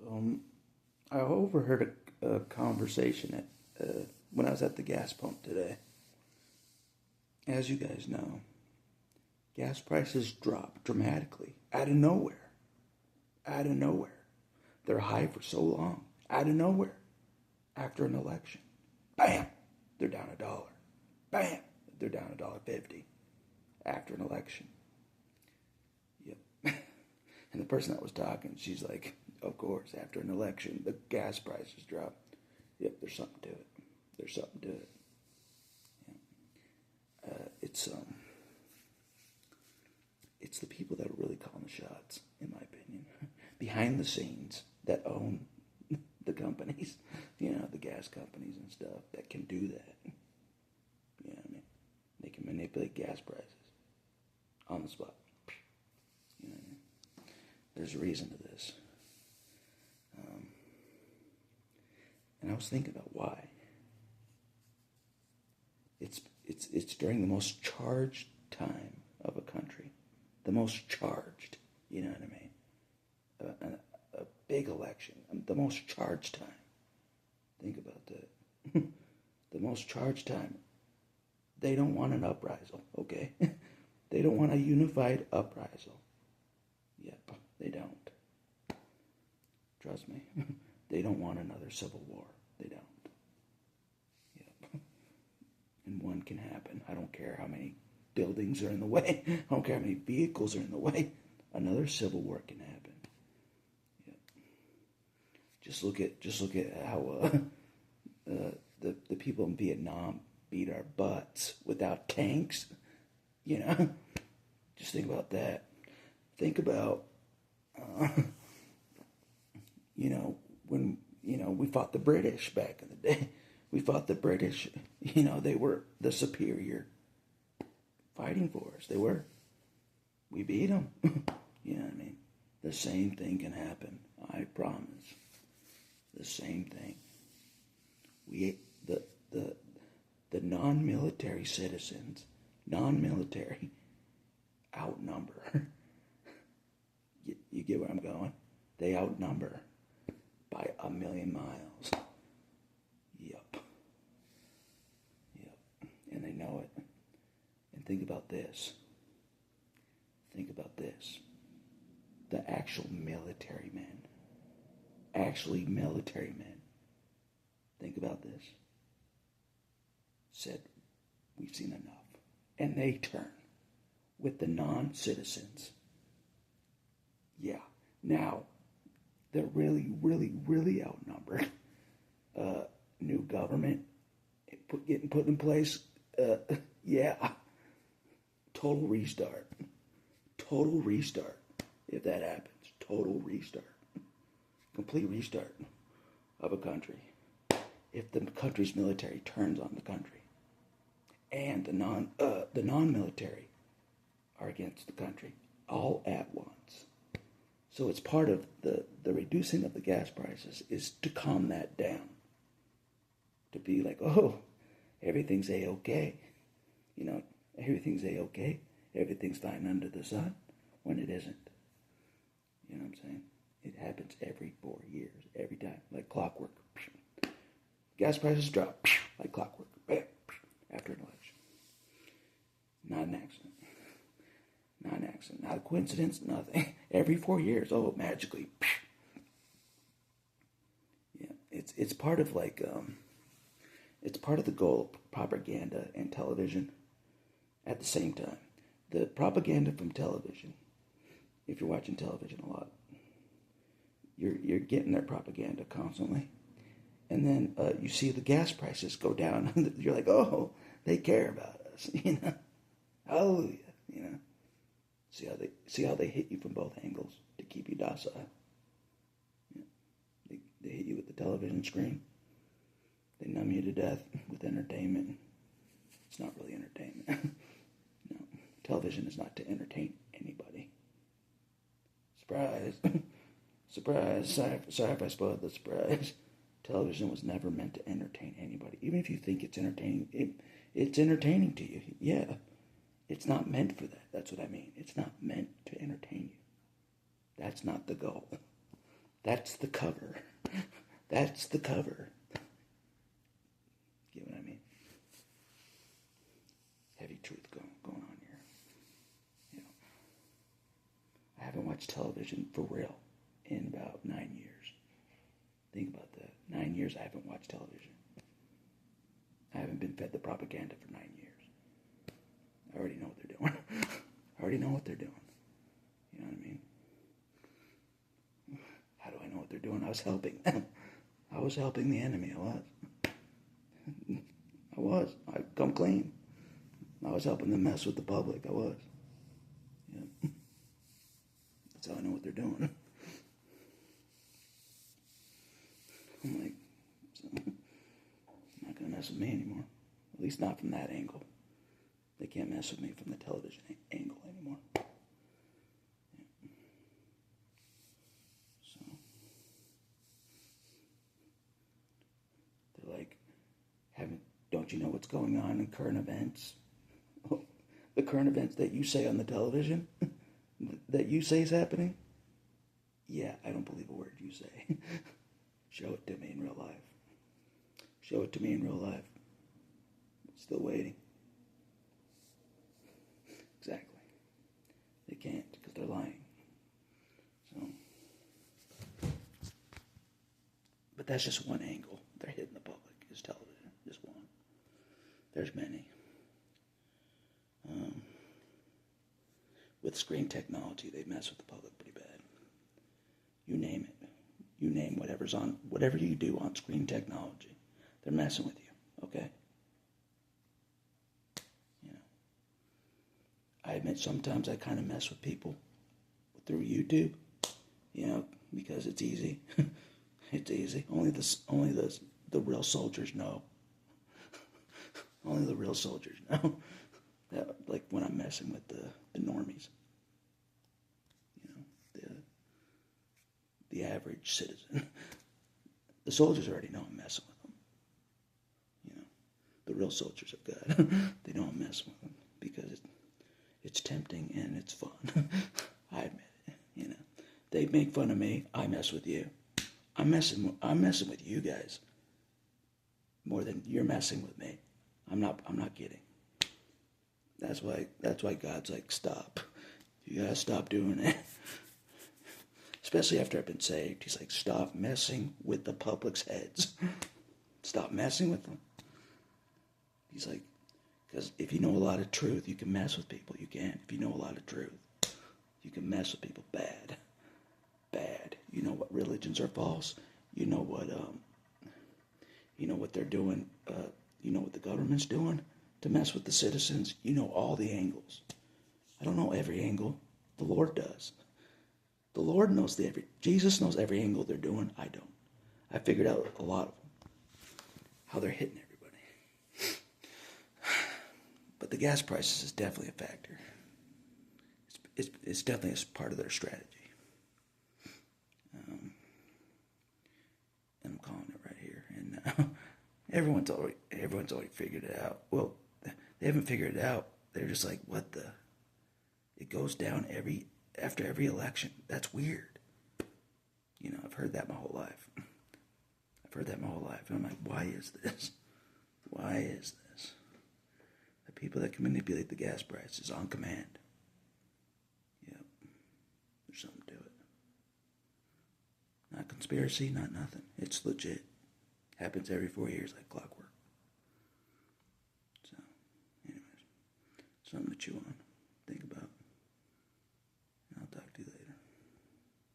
Um, I overheard a conversation when I was at the gas pump today. As you guys know, gas prices dropped dramatically out of nowhere. Out of nowhere. They're high for so long. Out of nowhere. After an election. Bam! They're down $1. Bam! They're down $1.50. After an election. Yep. And the person that was talking, she's like, of course, after an election, the gas prices drop. Yep, there's something to it. There's something to it. Yeah. It's the people that are really calling the shots, in my opinion, behind the scenes that own the companies, the gas companies and stuff that can do that. You know what I mean? They can manipulate gas prices on the spot. You know what I mean? There's a reason to this. And I was thinking about why. It's during the most charged time of a country. The most charged, you know what I mean? A big election, the most charged time. Think about that. The most charged time. They don't want an uprisal, okay? They don't want a unified uprisal. Yep, they don't. Trust me. They don't want another civil war. They don't. Yep. And one can happen. I don't care how many buildings are in the way. I don't care how many vehicles are in the way. Another civil war can happen. Yep. Just look at how the people in Vietnam beat our butts without tanks. Just think about that. Think about when we fought the British back in the day. We fought the British. They were the superior fighting force. They were. We beat them. You know what I mean? The same thing can happen. I promise. The same thing. The non-military citizens, non-military, outnumber. You get where I'm going? They outnumber by 1,000,000 miles. Yep. And they know it. And think about this. The actual military men. Think about this. Said, we've seen enough. And they turn with the non-citizens. Yeah. Now, they're really, really, really outnumbered. New government getting put in place. Yeah. Total restart. If that happens. Total restart. Complete restart of a country. If the country's military turns on the country. And the non-military are against the country. All at once. So it's part of the reducing of the gas prices is to calm that down. To be like, oh, everything's A-okay. Everything's A-okay. Everything's fine under the sun when it isn't. You know what I'm saying? It happens every 4 years, every time, like clockwork. Gas prices drop like clockwork. Bam, after an election. Not an accident. Not a coincidence, nothing. Every 4 years, magically. Yeah, it's part of it's part of the goal of propaganda and television at the same time. The propaganda from television, if you're watching television a lot, you're getting their propaganda constantly. And then you see the gas prices go down. You're like, oh, they care about us, Hallelujah, See how they hit you from both angles to keep you docile. Yeah. They hit you with the television screen. They numb you to death with entertainment. It's not really entertainment. No, television is not to entertain anybody. Surprise. Surprise. Sorry if I spoiled the surprise. Television was never meant to entertain anybody. Even if you think it's entertaining, it's entertaining to you. Yeah. It's not meant for that. That's what I mean. It's not meant to entertain you. That's not the goal. That's the cover. That's the cover. Get what I mean? Heavy truth going on here. You know, I haven't watched television for real in about 9 years. Think about that. 9 years I haven't watched television. I haven't been fed the propaganda for 9 years. I already know what they're doing. I already know what they're doing. You know what I mean? How do I know what they're doing? I was helping them. I was helping the enemy. I was. I come clean. I was helping them mess with the public. I was. Yeah. That's how I know what they're doing. I'm like, so, not going to mess with me anymore. At least not from that angle. They can't mess with me from the television angle anymore. Yeah. So, they're like, don't you know what's going on in current events? The current events that you say on the television, that you say is happening? Yeah, I don't believe a word you say. Show it to me in real life. Show it to me in real life. Still waiting. Exactly. They can't because they're lying. So, but that's just one angle. They're hitting the public is television. Just one. There's many. With screen technology, they mess with the public pretty bad. You name it. You name whatever you do on screen technology, they're messing with you, okay? You know, I admit sometimes I kind of mess with people through YouTube, you know, because it's easy. It's easy. Only the real soldiers know. Only the real soldiers know. That, like when I'm messing with the normies, you know, the average citizen. The soldiers already know I'm messing with them. You know, the real soldiers of God, they know I'm messing with them because it's tempting and it's fun. I admit it. You know, they make fun of me. I mess with you. I'm messing with you guys more than you're messing with me. I'm not kidding. That's why God's like, stop. You gotta stop doing it. Especially after I've been saved. He's like, stop messing with the public's heads. Stop messing with them. He's like, because if you know a lot of truth, you can mess with people. You can. If you know a lot of truth, you can mess with people bad. Bad. You know what religions are false. You know what they're doing. You know what the government's doing to mess with the citizens. You know all the angles. I don't know every angle. The Lord does. The Lord knows Jesus knows every angle they're doing. I don't. I figured out a lot of them. How they're hitting everybody. But the gas prices is definitely a factor. It's definitely a part of their strategy. And I'm calling it right here. And everyone's already figured it out. Well, they haven't figured it out. They're just like, what the? It goes down after every election. That's weird. You know, I've heard that my whole life. And I'm like, why is this? Why is this? The people that can manipulate the gas prices on command. Yep. There's something to it. Not conspiracy, not nothing. It's legit. Happens every 4 years like clockwork. So, anyways, something to chew on.